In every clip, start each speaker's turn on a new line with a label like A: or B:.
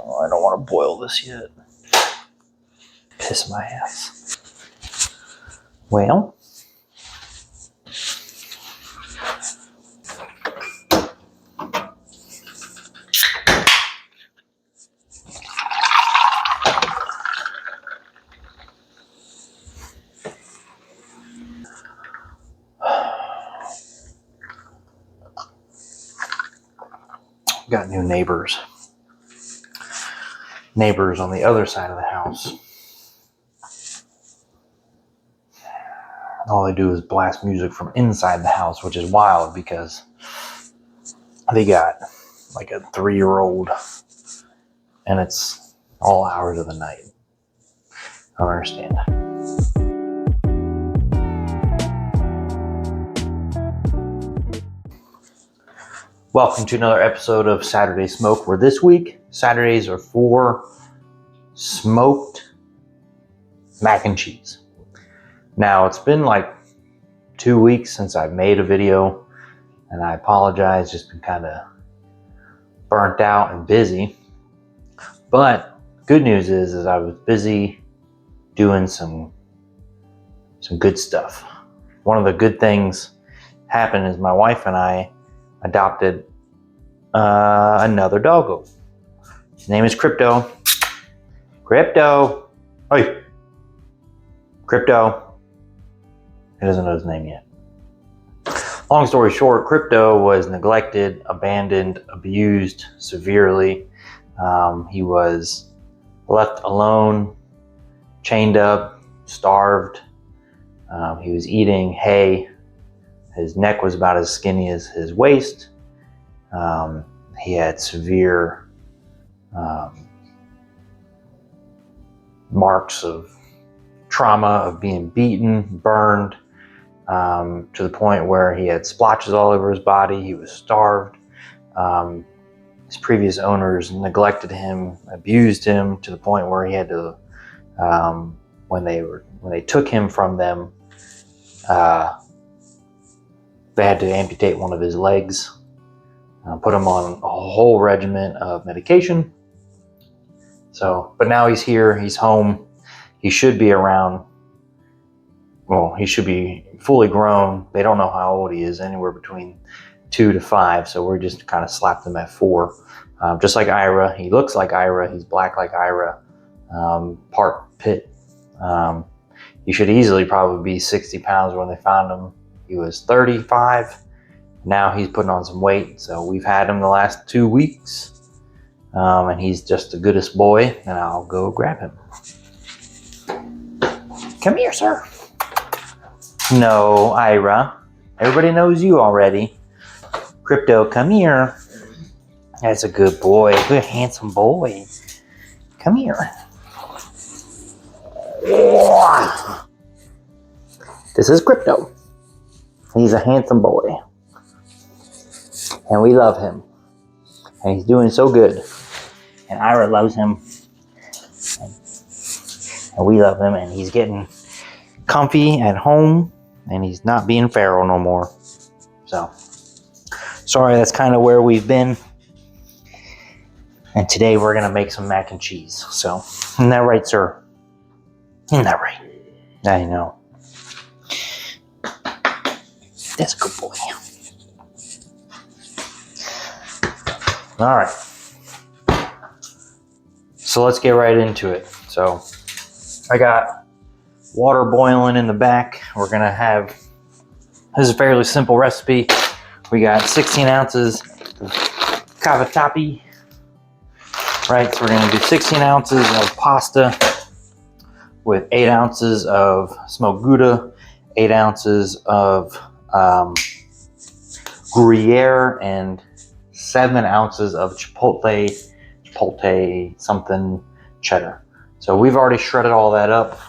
A: Oh, I don't want to boil this yet. Piss my ass. Well, got new neighbors. Neighbors on the other side of the house. All they do is blast music from inside the house, which is wild because they got like a 3-year-old and it's all hours of the night. I don't understand. Welcome to another episode of Saturday Smoke, where this week, Saturdays are for smoked mac and cheese. Now, it's been like 2 weeks since I've made a video, and I apologize, just been kind of burnt out and busy. But good news is I was busy doing some good stuff. One of the good things happened is my wife and I adopted another doggo. His name is Krypto. Krypto! Hey! Krypto. He doesn't know his name yet. Long story short, Krypto was neglected, abandoned, abused severely. He was left alone, chained up, starved. He was eating hay. His neck was about as skinny as his waist. He had severe marks of trauma, of being beaten, burned, to the point where he had splotches all over his body. He was starved. His previous owners neglected him, abused him to the point where he had to, when they took him from them, they had to amputate one of his legs, put him on a whole regimen of medication. So, but now he's here, he's home. He should be around, well, he should be fully grown. They don't know how old he is, anywhere between 2 to 5. So we're just kind of slapped him at 4. Just like Ira, he looks like Ira. He's black like Ira, part pit. He should easily probably be 60 pounds when they found him. He was 35. Now he's putting on some weight. So we've had him the last 2 weeks. And he's just the goodest boy. And I'll go grab him. Come here, sir. No, Ira. Everybody knows you already. Krypto, come here. That's a good boy. Good, handsome boy. Come here. This is Krypto. He's a handsome boy. And we love him. And he's doing so good. And Ira loves him. And we love him. And he's getting comfy at home. And he's not being feral no more. So, sorry, that's kind of where we've been. And today we're going to make some mac and cheese. So, isn't that right, sir? Isn't that right? I know. That's a good boy. All right. So let's get right into it. So I got water boiling in the back. We're going to have, this is a fairly simple recipe. We got 16 ounces of cavatappi. Right, so we're going to do 16 ounces of pasta with 8 ounces of smoked Gouda, 8 ounces of Gruyere, and 7 ounces of chipotle something cheddar. So we've already shredded all that up.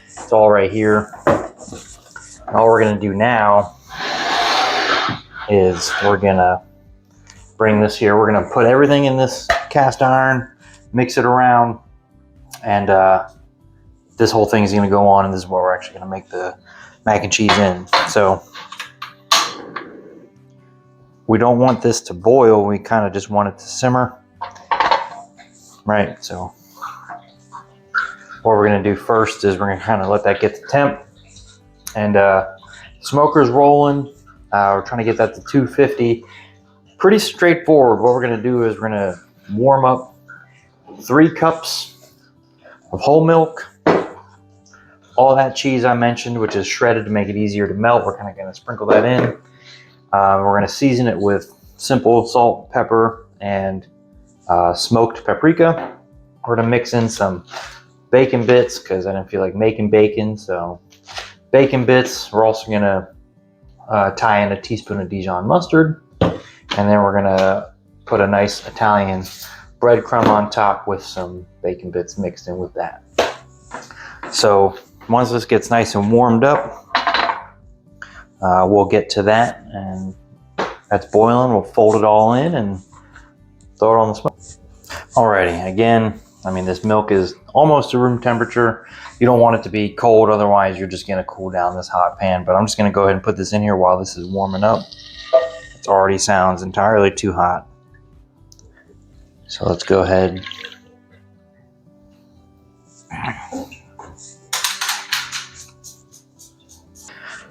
A: It's all right here. And all we're going to do now is we're going to bring this here. We're going to put everything in this cast iron, mix it around, and this whole thing is going to go on, and this is what we're actually going to make the mac and cheese in. So we don't want this to boil. We kind of just want it to simmer. right? So what we're gonna do first is we're gonna kind of let that get to temp, and smoker's rolling. We're trying to get that to 250. Pretty straightforward. What we're gonna do is we're gonna warm up 3 cups of whole milk. All that cheese I mentioned, which is shredded to make it easier to melt, we're kind of gonna sprinkle that in. We're gonna season it with simple salt, pepper, and smoked paprika. We're gonna mix in some bacon bits because I didn't feel like making bacon, so bacon bits. We're also gonna tie in a teaspoon of Dijon mustard, and then we're gonna put a nice Italian breadcrumb on top with some bacon bits mixed in with that. So once this gets nice and warmed up, we'll get to that, and that's boiling. We'll fold it all in and throw it on the smoke. Alrighty, again, I mean, this milk is almost to room temperature. You don't want it to be cold, otherwise you're just gonna cool down this hot pan, but I'm just gonna go ahead and put this in here while this is warming up. It already sounds entirely too hot. So let's go ahead.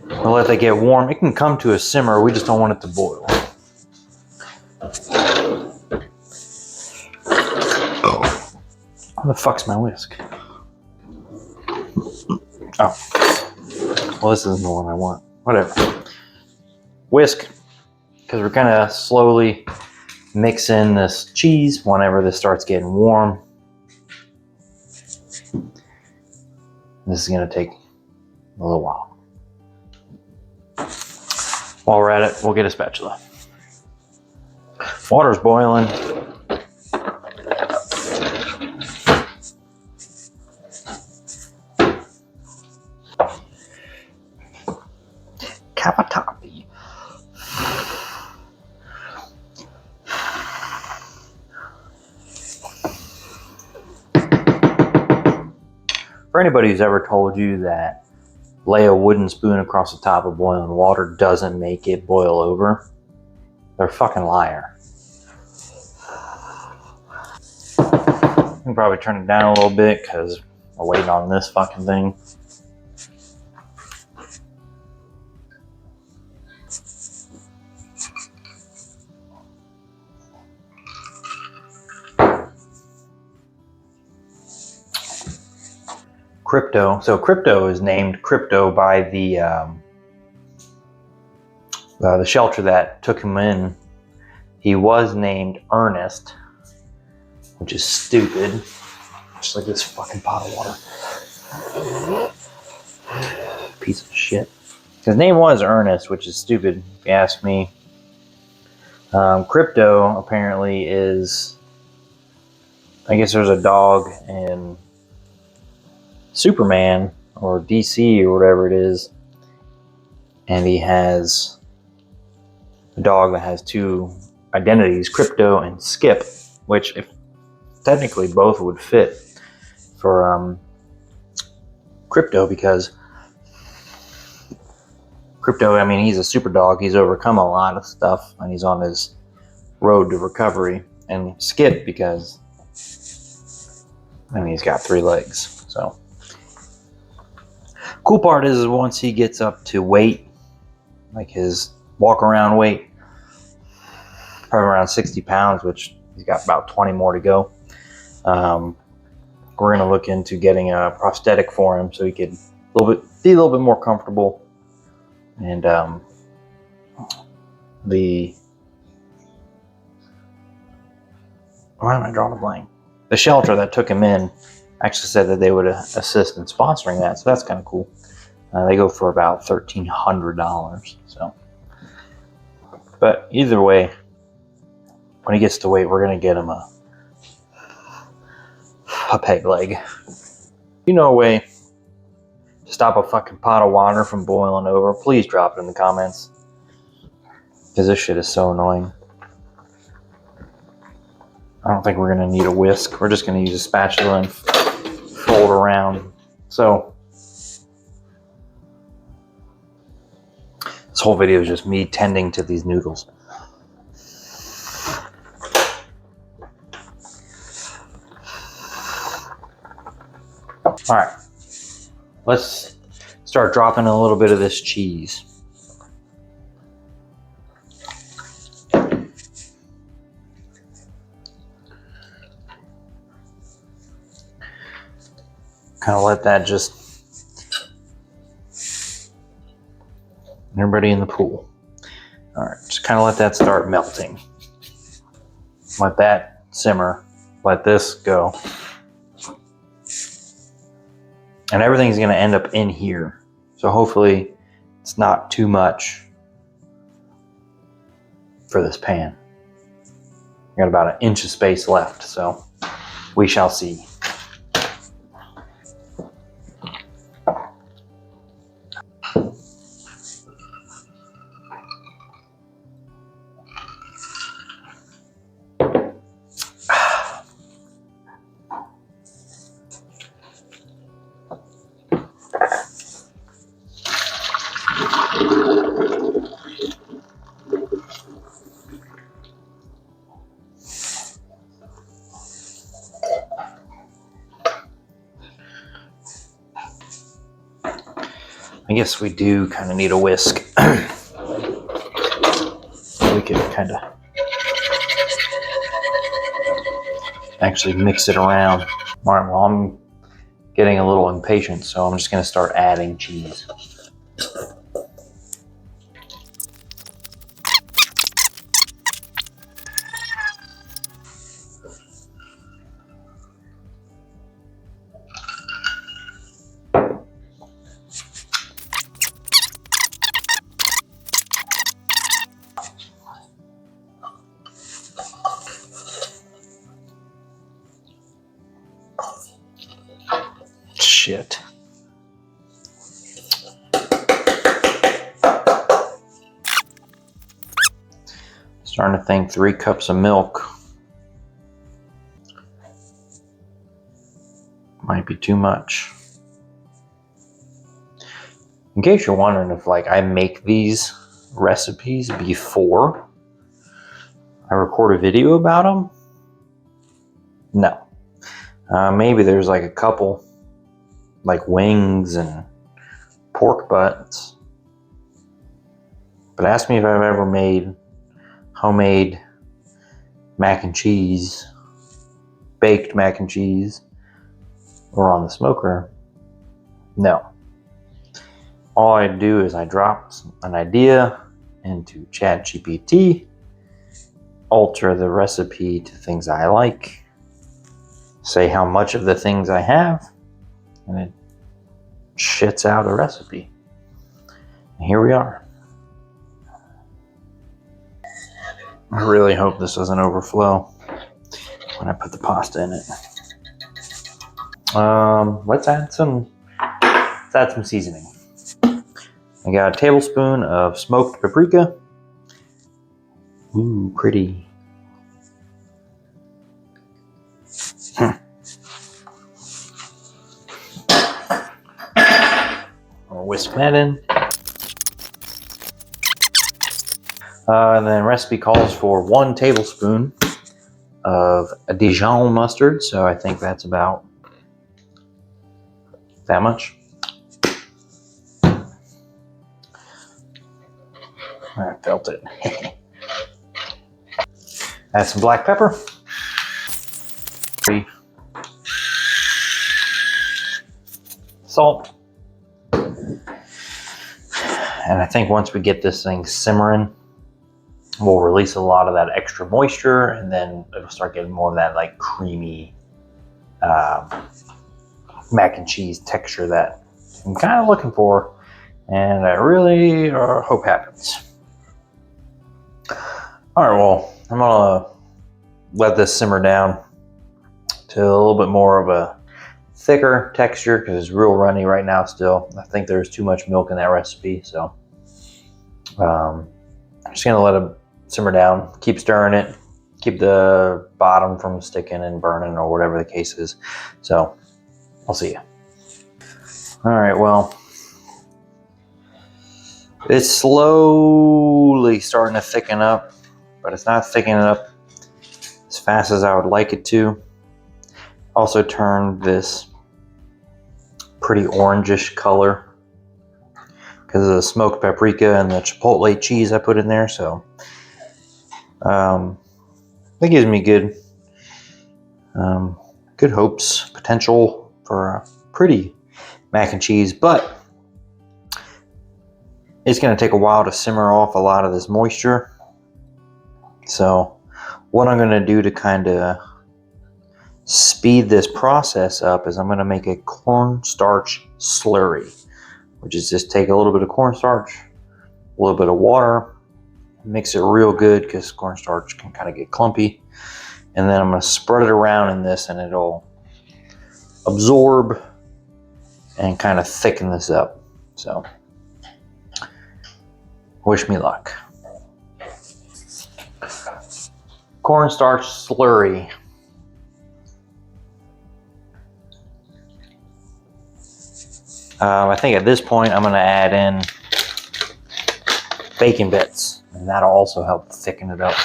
A: We'll let that get warm. It can come to a simmer, we just don't want it to boil. How the fuck's my whisk? Oh. Well, this isn't the one I want. Whatever. Whisk, because we're gonna slowly mix in this cheese whenever this starts getting warm. This is gonna take a little while. While we're at it, we'll get a spatula. Water's boiling. Cavatappi. For anybody who's ever told you that lay a wooden spoon across the top of boiling water doesn't make it boil over, they're a fucking liar. I can probably turn it down a little bit because we're waiting on this fucking thing. Krypto. So Krypto is named Krypto by the shelter that took him in. He was named Ernest, which is stupid. Just like this fucking pot of water. Piece of shit. His name was Ernest, which is stupid if you ask me. Krypto apparently is, I guess there's a dog in Superman or DC or whatever it is, and he has a dog that has 2 identities, Krypto and Skip, which if technically both would fit for Krypto, because Krypto, I mean, he's a super dog. He's overcome a lot of stuff and he's on his road to recovery. And Skip, because I mean, he's got 3 legs. So cool part is once he gets up to weight, like his walk around weight, probably around 60 pounds, which he's got about 20 more to go. We're going to look into getting a prosthetic for him so he could be a little bit more comfortable. And why am I drawing a blank? The shelter that took him in actually said that they would assist in sponsoring that, so that's kind of cool. They go for about $1,300. So, but either way, when he gets to weight, we're gonna get him a peg leg. You know a way to stop a fucking pot of water from boiling over? Please drop it in the comments, because this shit is so annoying. I don't think we're gonna need a whisk. We're just gonna use a spatula and fold around. So this whole video is just me tending to these noodles. All right, let's start dropping a little bit of this cheese. Kind of let that just, everybody in the pool. All right, just kind of let that start melting. Let that simmer. Let this go. And everything's going to end up in here. So hopefully it's not too much for this pan. Got about an inch of space left, so we shall see. I guess we do kind of need a whisk. We could kind of actually mix it around. All right, well, I'm getting a little impatient, so I'm just going to start adding cheese. Shit. Starting to think 3 cups of milk might be too much. In case you're wondering if I make these recipes before I record a video about them, no. Maybe there's a couple wings and pork butts. But ask me if I've ever made homemade mac and cheese, baked mac and cheese, or on the smoker. No. All I do is I drop an idea into ChatGPT, alter the recipe to things I like, say how much of the things I have, and it shits out a recipe. And here we are. I really hope this doesn't overflow when I put the pasta in it. Let's add some seasoning. I got a tablespoon of smoked paprika. Ooh, pretty. I'll whisk that in. And then recipe calls for 1 tablespoon of Dijon mustard, so I think that's about that much. I felt it. Add some black pepper. Salt. And I think once we get this thing simmering, we'll release a lot of that extra moisture, and then it'll start getting more of that creamy mac and cheese texture that I'm kind of looking for, and I really hope happens. All right, well, I'm gonna let this simmer down to a little bit more of a thicker texture because it's real runny right now still. I think there's too much milk in that recipe, so I'm just gonna let it simmer down, keep stirring it, keep the bottom from sticking and burning or whatever the case is. So I'll see you. All right, well, it's slowly starting to thicken up, but it's not thickening up as fast as I would like it to. Also turned this pretty orangish color because of the smoked paprika and the chipotle cheese I put in there. So that gives me good hopes, potential for a pretty mac and cheese, but it's going to take a while to simmer off a lot of this moisture. So what I'm going to do to kind of speed this process up is I'm going to make a cornstarch slurry, which is just take a little bit of cornstarch, a little bit of water, mix it real good because cornstarch can kind of get clumpy, and then I'm going to spread it around in this and it'll absorb and kind of thicken this up. So wish me luck. Cornstarch slurry. I think at this point I'm going to add in bacon bits, and that'll also help thicken it up.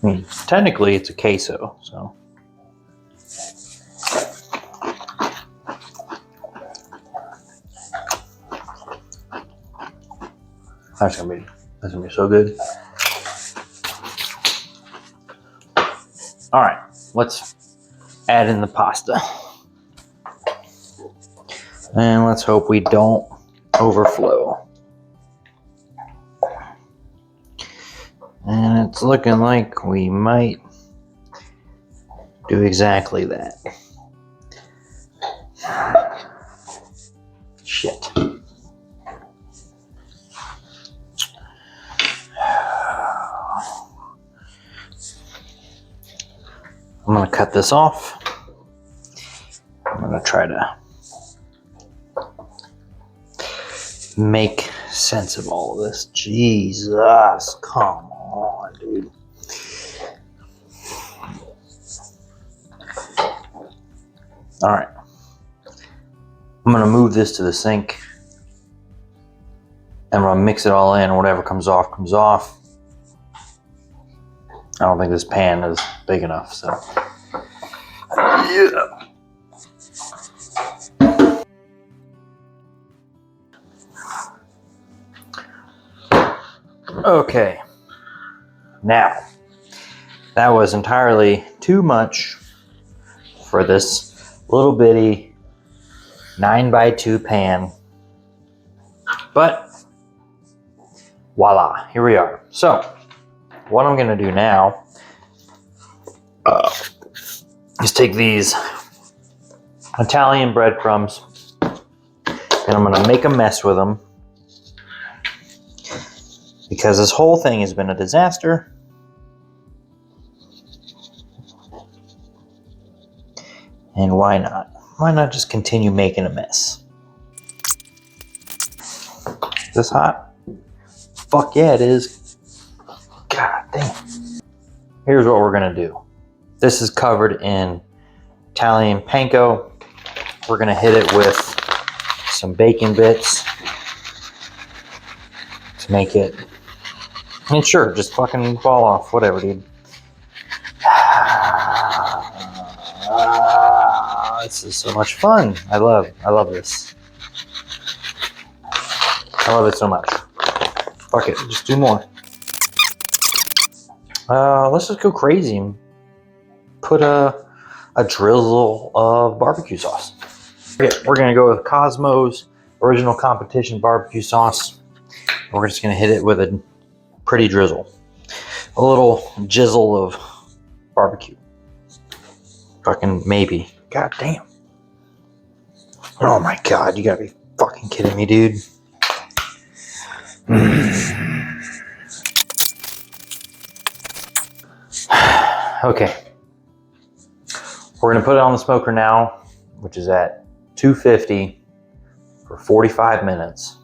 A: I mean, technically it's a queso, so. That's gonna be so good. All right, let's add in the pasta. And let's hope we don't overflow. And it's looking like we might do exactly that. Shit. I'm going to cut this off. I'm going to try to make sense of all of this. Jesus, come on, dude. All right. I'm going to move this to the sink. And I'm going to mix it all in. Whatever comes off, comes off. I don't think this pan is big enough, so. Yeah. Okay. Now, that was entirely too much for this little bitty 9x2 pan. But, voila, here we are. So, what I'm going to do now is take these Italian breadcrumbs and I'm going to make a mess with them because this whole thing has been a disaster. And why not? Why not just continue making a mess? Is this hot? Fuck yeah, it is. God damn. Here's what we're gonna do. This is covered in Italian panko. We're gonna hit it with some bacon bits to make it, I mean, sure, just fucking fall off, whatever, dude. This is so much fun. I love this. I love it so much. Fuck it, just do more. Let's just go crazy and put a drizzle of barbecue sauce. Okay, we're gonna go with Cosmo's Original Competition barbecue sauce. We're just gonna hit it with a pretty drizzle. A little jizzle of barbecue. Fucking maybe. God damn. Oh my god, you gotta be fucking kidding me, dude. Okay. We're gonna put it on the smoker now, which is at 250 for 45 minutes.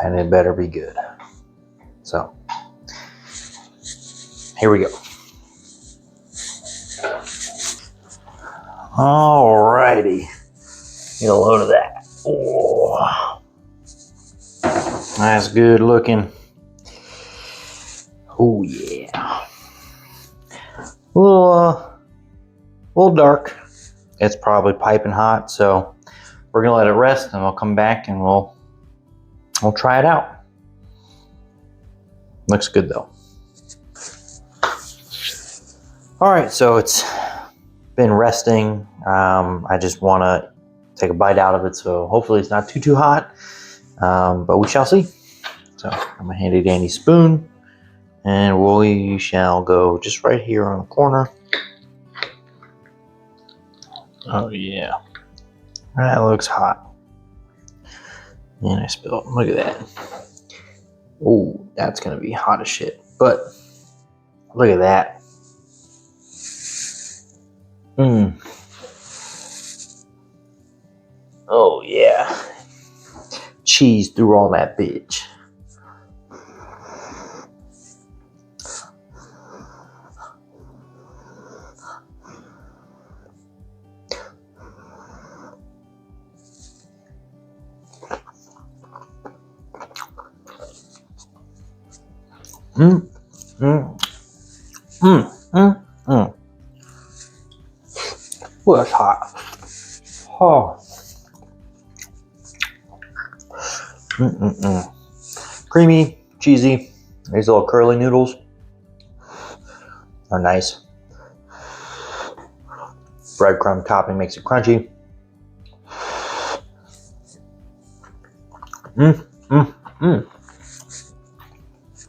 A: And it better be good. So, here we go. Alrighty. Get a load of that. Oh, that's good looking. Oh yeah. little dark. It's probably piping hot, so we're gonna let it rest, and we'll come back and we'll try it out. Looks good though. All right, so it's been resting. I just want to take a bite out of it, so hopefully it's not too hot, but we shall see. So I'm a handy dandy spoon, and we shall go just right here on the corner. Oh yeah, that looks hot. And I spilled. Look at that. Oh, that's gonna be hot as shit. But look at that. Oh yeah. Cheese through all that bitch. Oh, that's hot. Oh. Creamy, cheesy. These little curly noodles are nice. Breadcrumb topping makes it crunchy.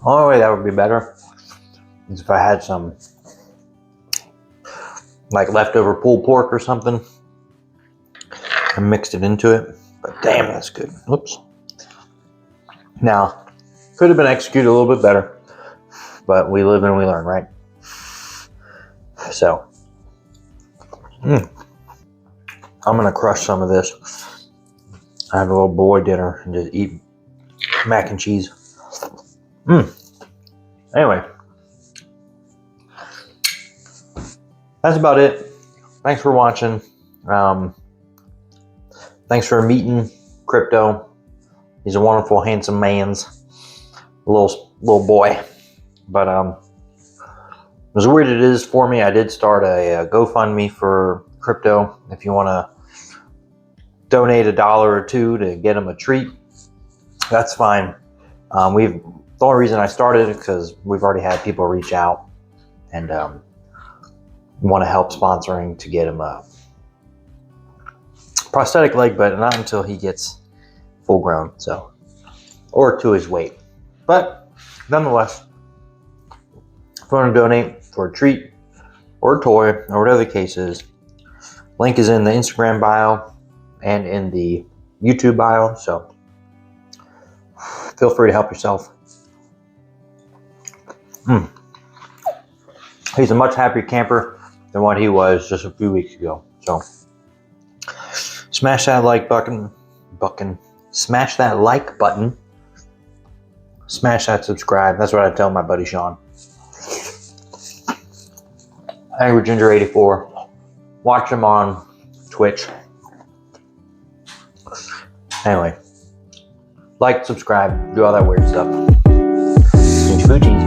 A: Only way that would be better is if I had some like leftover pulled pork or something and mixed it into it. But damn, that's good. Oops. Now, could have been executed a little bit better, but we live and we learn, right? So, I'm gonna crush some of this. I have a little boy dinner and just eat mac and cheese. Anyway, that's about it. Thanks for watching. Thanks for meeting Krypto. He's a wonderful, handsome man's little boy. But as weird it is for me, I did start a GoFundMe for Krypto. If you want to donate $1 or $2 to get him a treat, that's fine. The only reason I started is because we've already had people reach out and want to help sponsoring to get him a prosthetic leg, but not until he gets full grown, so, or to his weight. But nonetheless, if you want to donate for a treat or a toy or whatever the case is, link is in the Instagram bio and in the YouTube bio, so feel free to help yourself. He's a much happier camper than what he was just a few weeks ago. So smash that like button, smash that like button, smash that subscribe. That's what I tell my buddy Sean. Angry Ginger 84. Watch him on Twitch. Anyway, like, subscribe, do all that weird stuff. Smoochies.